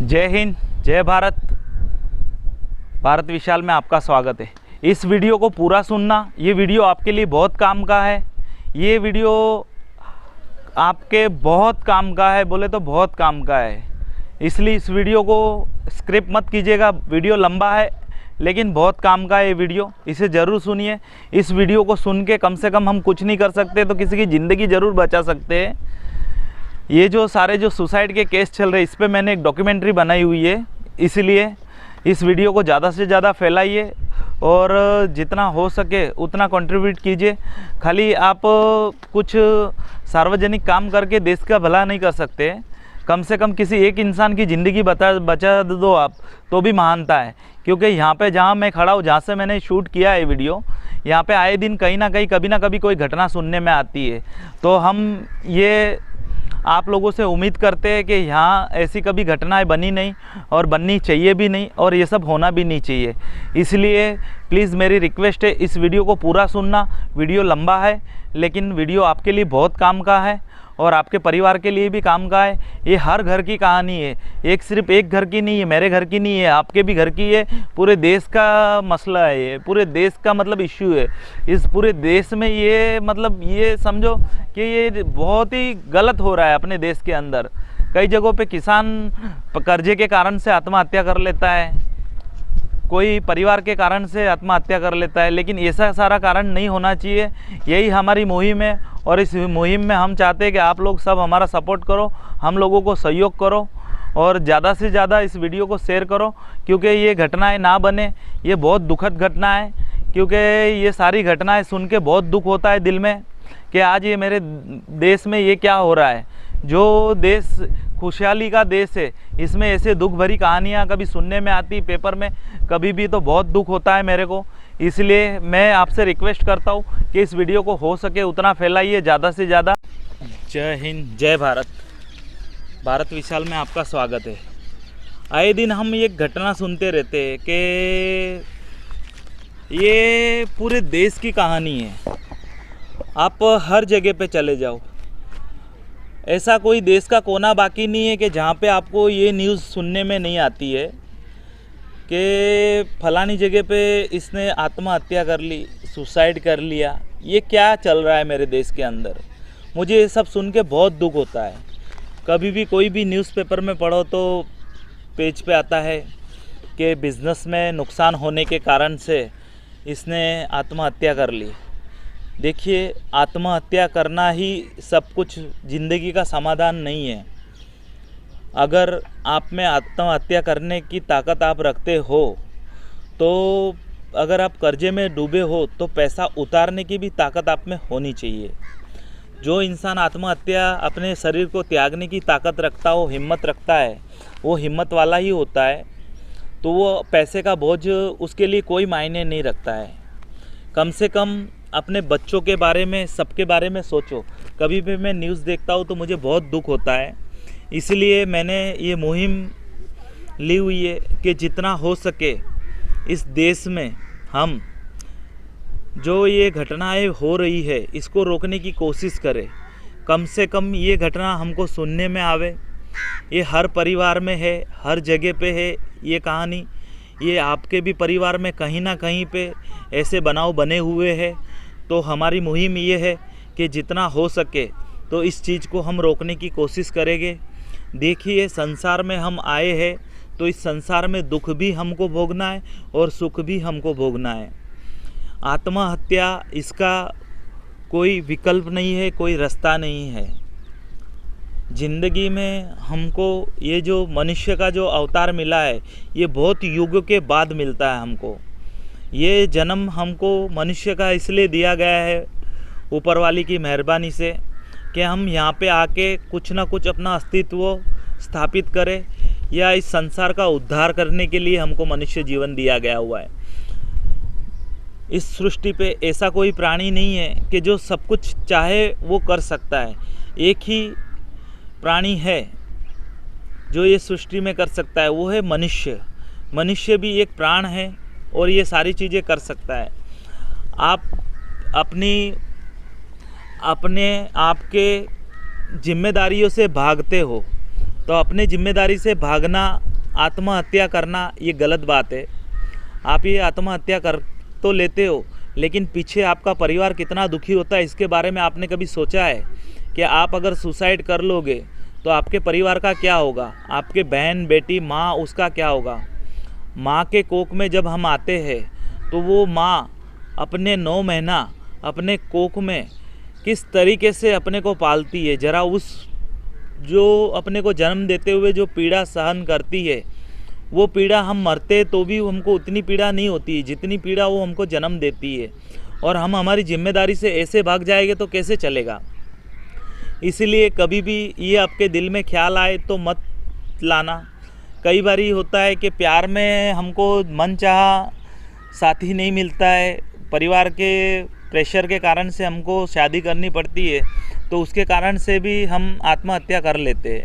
जय हिंद, जय भारत। भारत विशाल में आपका स्वागत है। इस वीडियो को पूरा सुनना, ये वीडियो आपके लिए बहुत काम का है। ये वीडियो आपके बहुत काम का है, बोले तो बहुत काम का है। इसलिए इस वीडियो को स्किप मत कीजिएगा। वीडियो लंबा है लेकिन बहुत काम का है ये वीडियो, इसे ज़रूर सुनिए। इस वीडियो को सुन के कम से कम हम कुछ नहीं कर सकते तो किसी की ज़िंदगी ज़रूर बचा सकते हैं। ये जो सारे जो सुसाइड के केस चल रहे हैं, इस पे मैंने एक डॉक्यूमेंट्री बनाई हुई है। इसलिए इस वीडियो को ज़्यादा से ज़्यादा फैलाइए और जितना हो सके उतना कंट्रीब्यूट कीजिए। खाली आप कुछ सार्वजनिक काम करके देश का भला नहीं कर सकते, कम से कम किसी एक इंसान की ज़िंदगी बचा दो आप, तो भी महानता है। क्योंकि यहाँ पे जहाँ मैं खड़ा हूँ, जहाँ से मैंने शूट किया है वीडियो, यहाँ पे आए दिन कहीं ना कहीं कभी ना कभी कोई घटना सुनने में आती है। तो हम ये आप लोगों से उम्मीद करते हैं कि यहाँ ऐसी कभी घटनाएं बनी नहीं और बननी चाहिए भी नहीं, और ये सब होना भी नहीं चाहिए। इसलिए प्लीज़ मेरी रिक्वेस्ट है, इस वीडियो को पूरा सुनना। वीडियो लंबा है लेकिन वीडियो आपके लिए बहुत काम का है और आपके परिवार के लिए भी काम का है। ये हर घर की कहानी है, एक सिर्फ एक घर की नहीं है, मेरे घर की नहीं है, आपके भी घर की है। पूरे देश का मसला है ये, पूरे देश का मतलब इश्यू है। इस पूरे देश में ये मतलब ये समझो कि ये बहुत ही गलत हो रहा है अपने देश के अंदर। कई जगहों पे किसान कर्जे के कारण से आत्महत्या कर लेता है, कोई परिवार के कारण से आत्महत्या कर लेता है, लेकिन ऐसा सारा कारण नहीं होना चाहिए। यही हमारी मुहिम है और इस मुहिम में हम चाहते हैं कि आप लोग सब हमारा सपोर्ट करो, हम लोगों को सहयोग करो और ज़्यादा से ज़्यादा इस वीडियो को शेयर करो। क्योंकि ये घटनाएं ना बने, ये बहुत दुखद घटना है। क्योंकि ये सारी घटनाएं सुन के बहुत दुख होता है दिल में कि आज ये मेरे देश में ये क्या हो रहा है। जो देश खुशहाली का देश है, इसमें ऐसे दुख भरी कहानियाँ कभी सुनने में आती पेपर में, कभी भी, तो बहुत दुख होता है मेरे को। इसलिए मैं आपसे रिक्वेस्ट करता हूँ कि इस वीडियो को हो सके उतना फैलाइए ज़्यादा से ज़्यादा। जय हिंद, जय भारत। भारत विशाल में आपका स्वागत है। आए दिन हम एक घटना सुनते रहते हैं कि ये पूरे देश की कहानी है। आप हर जगह पे चले जाओ, ऐसा कोई देश का कोना बाकी नहीं है कि जहाँ पे आपको ये न्यूज़ सुनने में नहीं आती है कि फलानी जगह पे इसने आत्महत्या कर ली, सुसाइड कर लिया। ये क्या चल रहा है मेरे देश के अंदर। मुझे ये सब सुन के बहुत दुख होता है। कभी भी कोई भी न्यूज़पेपर में पढ़ो तो पेज पे आता है कि बिज़नेस में नुकसान होने के कारण से इसने आत्महत्या कर ली। देखिए, आत्महत्या करना ही सब कुछ ज़िंदगी का समाधान नहीं है। अगर आप में आत्महत्या करने की ताकत आप रखते हो, तो अगर आप कर्जे में डूबे हो तो पैसा उतारने की भी ताकत आप में होनी चाहिए। जो इंसान आत्महत्या अपने शरीर को त्यागने की ताकत रखता हो, हिम्मत रखता है, वो हिम्मत वाला ही होता है। तो वो पैसे का बोझ उसके लिए कोई मायने नहीं रखता है। कम से कम अपने बच्चों के बारे में, सबके बारे में सोचो। कभी भी मैं न्यूज़ देखता हूँ तो मुझे बहुत दुख होता है। इसलिए मैंने ये मुहिम ली हुई है कि जितना हो सके इस देश में हम जो ये घटनाएं हो रही है इसको रोकने की कोशिश करें। कम से कम ये घटना हमको सुनने में आवे। ये हर परिवार में है, हर जगह पे है ये कहानी। ये आपके भी परिवार में कहीं ना कहीं पे ऐसे बनाव बने हुए हैं। तो हमारी मुहिम ये है कि जितना हो सके तो इस चीज़ को हम रोकने की कोशिश करेंगे। देखिए, संसार में हम आए हैं तो इस संसार में दुख भी हमको भोगना है और सुख भी हमको भोगना है। आत्महत्या इसका कोई विकल्प नहीं है, कोई रास्ता नहीं है। ज़िंदगी में हमको ये जो मनुष्य का जो अवतार मिला है, ये बहुत युगों के बाद मिलता है हमको। ये जन्म हमको मनुष्य का इसलिए दिया गया है ऊपर वाली की मेहरबानी से कि हम यहाँ पे आके कुछ ना कुछ अपना अस्तित्व स्थापित करें, या इस संसार का उद्धार करने के लिए हमको मनुष्य जीवन दिया गया हुआ है। इस सृष्टि पे ऐसा कोई प्राणी नहीं है कि जो सब कुछ चाहे वो कर सकता है। एक ही प्राणी है जो ये सृष्टि में कर सकता है, वो है मनुष्य। मनुष्य भी एक प्राण है और ये सारी चीज़ें कर सकता है। आप अपने आपके जिम्मेदारियों से भागते हो तो अपने जिम्मेदारी से भागना आत्महत्या करना ये गलत बात है। आप ये आत्महत्या कर तो लेते हो, लेकिन पीछे आपका परिवार कितना दुखी होता है इसके बारे में आपने कभी सोचा है कि आप अगर सुसाइड कर लोगे तो आपके परिवार का क्या होगा, आपके बहन बेटी माँ उसका क्या होगा। माँ के कोख में जब हम आते हैं तो वो माँ अपने 9 महीना अपने कोख में किस तरीके से अपने को पालती है, ज़रा उस जो अपने को जन्म देते हुए जो पीड़ा सहन करती है, वो पीड़ा हम मरते तो भी हमको उतनी पीड़ा नहीं होती है जितनी पीड़ा वो हमको जन्म देती है। और हम हमारी जिम्मेदारी से ऐसे भाग जाएंगे तो कैसे चलेगा। इसीलिए कभी भी ये आपके दिल में ख्याल आए तो मत लाना। कई बार होता है कि प्यार में हमको मनचाहा साथी नहीं मिलता है, परिवार के प्रेशर के कारण से हमको शादी करनी पड़ती है, तो उसके कारण से भी हम आत्महत्या कर लेते हैं।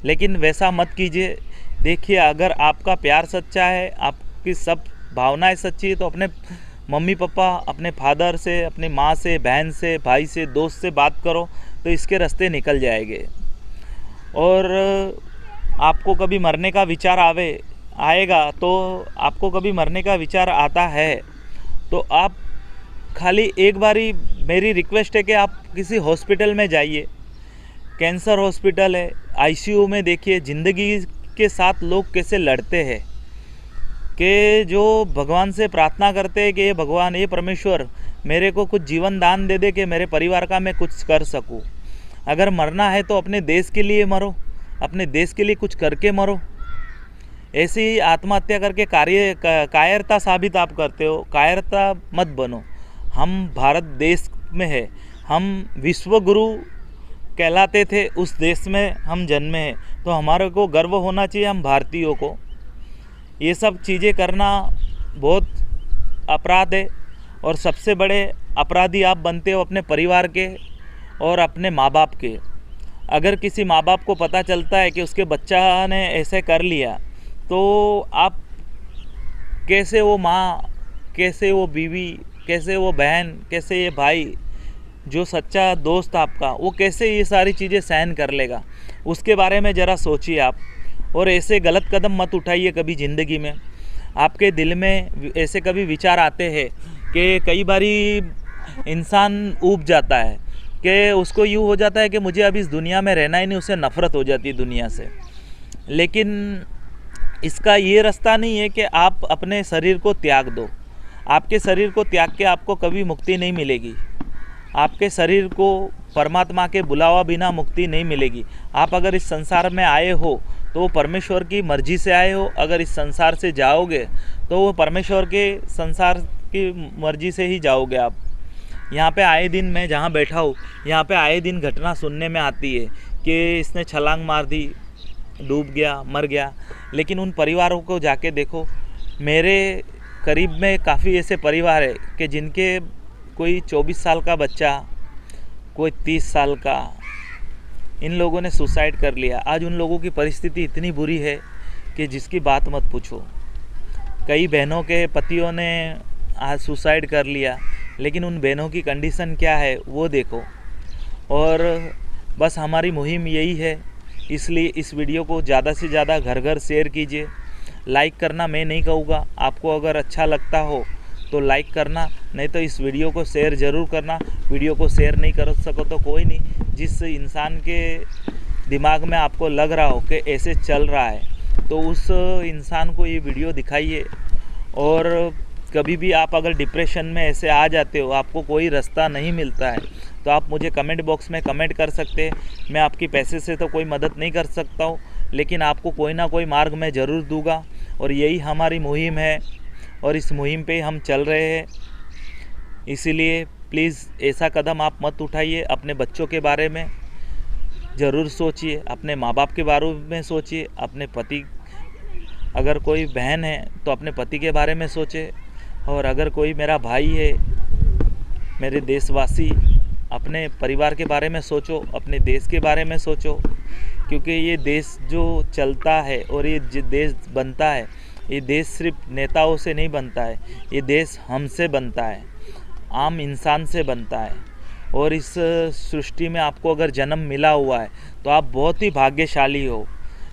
लेकिन वैसा मत कीजिए। देखिए, अगर आपका प्यार सच्चा है, आपकी सब भावनाएं सच्ची है, तो अपने मम्मी पापा, अपने फादर से, अपनी माँ से, बहन से, भाई से, दोस्त से बात करो तो इसके रास्ते निकल जाएंगे। और आपको कभी मरने का विचार आएगा तो आपको कभी मरने का विचार आता है तो आप खाली एक बारी, मेरी रिक्वेस्ट है कि आप किसी हॉस्पिटल में जाइए। कैंसर हॉस्पिटल है, आईसीयू में देखिए ज़िंदगी के साथ लोग कैसे लड़ते हैं, कि जो भगवान से प्रार्थना करते हैं कि ये भगवान, ये परमेश्वर मेरे को कुछ जीवन दान दे दे कि मेरे परिवार का मैं कुछ कर सकूं। अगर मरना है तो अपने देश के लिए मरो, अपने देश के लिए कुछ करके मरो। ऐसे ही आत्महत्या करके कायरता साबित आप करते हो, कायरता मत बनो। हम भारत देश में है, हम विश्व गुरु कहलाते थे, उस देश में हम जन्मे हैं, तो हमारे को गर्व होना चाहिए हम भारतीयों को। ये सब चीज़ें करना बहुत अपराध है, और सबसे बड़े अपराधी आप बनते हो अपने परिवार के और अपने माँ बाप के। अगर किसी माँ बाप को पता चलता है कि उसके बच्चा ने ऐसे कर लिया, तो आप कैसे वो माँ, कैसे वो बीवी, कैसे वो बहन, कैसे ये भाई, जो सच्चा दोस्त आपका, वो कैसे ये सारी चीज़ें सहन कर लेगा। उसके बारे में ज़रा सोचिए आप। और ऐसे गलत कदम मत उठाइए कभी ज़िंदगी में। आपके दिल में ऐसे कभी विचार आते हैं कि कई बारी इंसान ऊब जाता है, कि उसको यूँ हो जाता है कि मुझे अब इस दुनिया में रहना ही नहीं, उसे नफ़रत हो जाती है दुनिया से। लेकिन इसका ये रास्ता नहीं है कि आप अपने शरीर को त्याग दो। आपके शरीर को त्याग के आपको कभी मुक्ति नहीं मिलेगी। आपके शरीर को परमात्मा के बुलावा बिना मुक्ति नहीं मिलेगी। आप अगर इस संसार में आए हो तो वो परमेश्वर की मर्जी से आए हो, अगर इस संसार से जाओगे तो वो परमेश्वर के संसार की मर्जी से ही जाओगे आप। यहाँ पे आए दिन, मैं जहाँ बैठा हूँ यहाँ पे आए दिन घटना सुनने में आती है कि इसने छलांग मार दी, डूब गया, मर गया। लेकिन उन परिवारों को जाके देखो। मेरे करीब में काफ़ी ऐसे परिवार है कि जिनके कोई 24 साल का बच्चा, कोई 30 साल का, इन लोगों ने सुसाइड कर लिया। आज उन लोगों की परिस्थिति इतनी बुरी है कि जिसकी बात मत पूछो। कई बहनों के पतियों ने आज सुसाइड कर लिया, लेकिन उन बहनों की कंडीशन क्या है वो देखो। और बस हमारी मुहिम यही है, इसलिए इस वीडियो को ज़्यादा से ज़्यादा घर घर शेयर कीजिए। लाइक करना मैं नहीं कहूँगा, आपको अगर अच्छा लगता हो तो लाइक करना, नहीं तो इस वीडियो को शेयर ज़रूर करना। वीडियो को शेयर नहीं कर सको तो कोई नहीं, जिस इंसान के दिमाग में आपको लग रहा हो कि ऐसे चल रहा है तो उस इंसान को ये वीडियो दिखाइए। और कभी भी आप अगर डिप्रेशन में ऐसे आ जाते हो, आपको कोई रास्ता नहीं मिलता है, तो आप मुझे कमेंट बॉक्स में कमेंट कर सकते हैं। मैं आपकी पैसे से तो कोई मदद नहीं कर सकता हूँ, लेकिन आपको कोई ना कोई मार्ग मैं ज़रूर दूंगा। और यही हमारी मुहिम है और इस मुहिम पे हम चल रहे हैं। इसीलिए प्लीज़ ऐसा कदम आप मत उठाइए। अपने बच्चों के बारे में ज़रूर सोचिए, अपने माँ बाप के बारे में सोचिए, अपने पति, अगर कोई बहन है तो अपने पति के बारे में सोचे, और अगर कोई मेरा भाई है, मेरे देशवासी, अपने परिवार के बारे में सोचो, अपने देश के बारे में सोचो। क्योंकि ये देश जो चलता है और ये देश बनता है, ये देश सिर्फ नेताओं से नहीं बनता है, ये देश हमसे बनता है, आम इंसान से बनता है। और इस सृष्टि में आपको अगर जन्म मिला हुआ है तो आप बहुत ही भाग्यशाली हो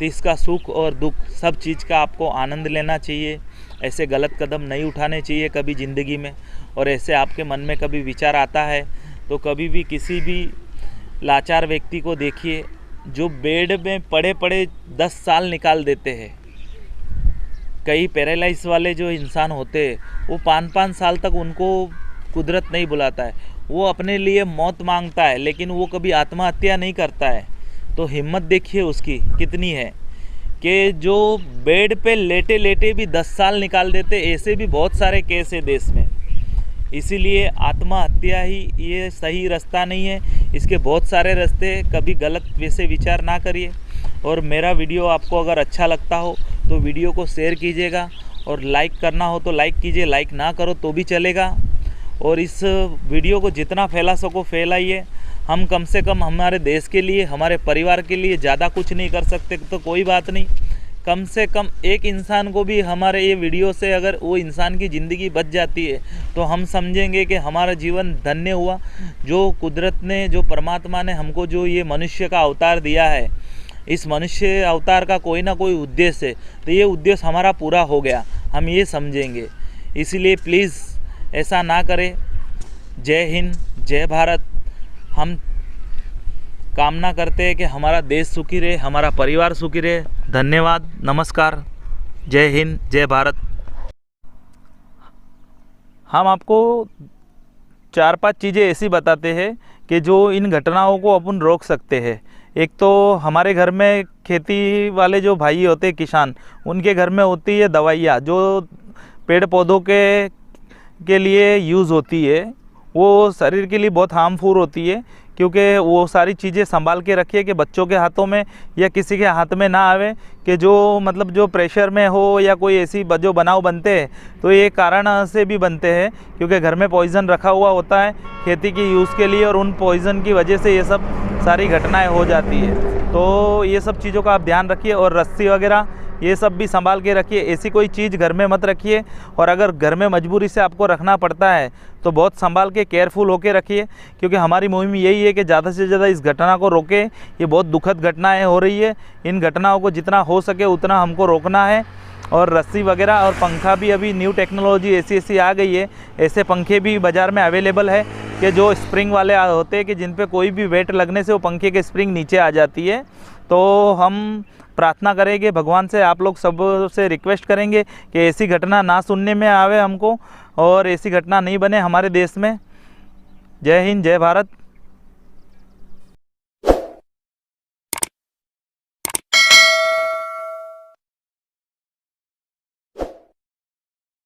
तो इसका सुख और दुख सब चीज़ का आपको आनंद लेना चाहिए। ऐसे गलत कदम नहीं उठाने चाहिए कभी ज़िंदगी में। और ऐसे आपके मन में कभी विचार आता है तो कभी भी किसी भी लाचार व्यक्ति को देखिए जो बेड में पड़े पड़े 10 साल निकाल देते हैं। कई पैरालाइज वाले जो इंसान होते हैं वो 5-5 साल तक उनको कुदरत नहीं बुलाता है, वो अपने लिए मौत मांगता है, लेकिन वो कभी आत्महत्या नहीं करता है। तो हिम्मत देखिए उसकी कितनी है कि जो बेड पे लेटे लेटे भी 10 साल निकाल देते। ऐसे भी बहुत सारे केस है देश में। इसीलिए आत्महत्या ही ये सही रास्ता नहीं है, इसके बहुत सारे रास्ते। कभी गलत वैसे विचार ना करिए। और मेरा वीडियो आपको अगर अच्छा लगता हो तो वीडियो को शेयर कीजिएगा, और लाइक करना हो तो लाइक कीजिए, लाइक ना करो तो भी चलेगा। और इस वीडियो को जितना फैला सको फैलाइए। हम कम से कम हमारे देश के लिए, हमारे परिवार के लिए ज़्यादा कुछ नहीं कर सकते तो कोई बात नहीं, कम से कम एक इंसान को भी हमारे ये वीडियो से अगर वो इंसान की ज़िंदगी बच जाती है तो हम समझेंगे कि हमारा जीवन धन्य हुआ। जो कुदरत ने, जो परमात्मा ने हमको जो ये मनुष्य का अवतार दिया है, इस मनुष्य अवतार का कोई ना कोई उद्देश्य है, तो ये उद्देश्य हमारा पूरा हो गया, हम ये समझेंगे। इसलिए प्लीज़ ऐसा ना करें। जय हिंद, जय भारत। हम कामना करते हैं कि हमारा देश सुखी रहे, हमारा परिवार सुखी रहे। धन्यवाद, नमस्कार, जय हिंद, जय भारत। हम आपको 4-5 चीज़ें ऐसी बताते हैं कि जो इन घटनाओं को अपन रोक सकते हैं। एक तो हमारे घर में खेती वाले जो भाई होते हैं, किसान, उनके घर में होती है दवाइयाँ जो पेड़ पौधों के लिए यूज़ होती है। वो शरीर के लिए बहुत हार्मफुल होती है, क्योंकि वो सारी चीज़ें संभाल के रखिए कि बच्चों के हाथों में या किसी के हाथ में ना आवे, कि जो मतलब जो प्रेशर में हो या कोई ऐसी जो बनाव बनते हैं तो ये कारण से भी बनते हैं, क्योंकि घर में पॉइज़न रखा हुआ होता है खेती की यूज़ के लिए, और उन पॉइज़न की वजह से ये सब सारी घटनाएं हो जाती है। तो ये सब चीज़ों का आप ध्यान रखिए। और रस्सी वगैरह ये सब भी संभाल के रखिए। ऐसी कोई चीज़ घर में मत रखिए, और अगर घर में मजबूरी से आपको रखना पड़ता है तो बहुत संभाल के, केयरफुल होके रखिए, क्योंकि हमारी मुहिम यही है कि ज़्यादा से ज़्यादा इस घटना को रोकें। ये बहुत दुखद घटनाएं हो रही है, इन घटनाओं को जितना हो सके उतना हमको रोकना है। और रस्सी वगैरह और पंखा भी, अभी न्यू टेक्नोलॉजी ऐसी आ गई है, ऐसे पंखे भी बाज़ार में अवेलेबल है कि जो स्प्रिंग वाले होते हैं कि जिन पे कोई भी वेट लगने से वो पंखे के स्प्रिंग नीचे आ जाती है। तो हम प्रार्थना करेंगे भगवान से, आप लोग सब से रिक्वेस्ट करेंगे कि ऐसी घटना ना सुनने में आवे हमको, और ऐसी घटना नहीं बने हमारे देश में। जय हिंद, जय भारत।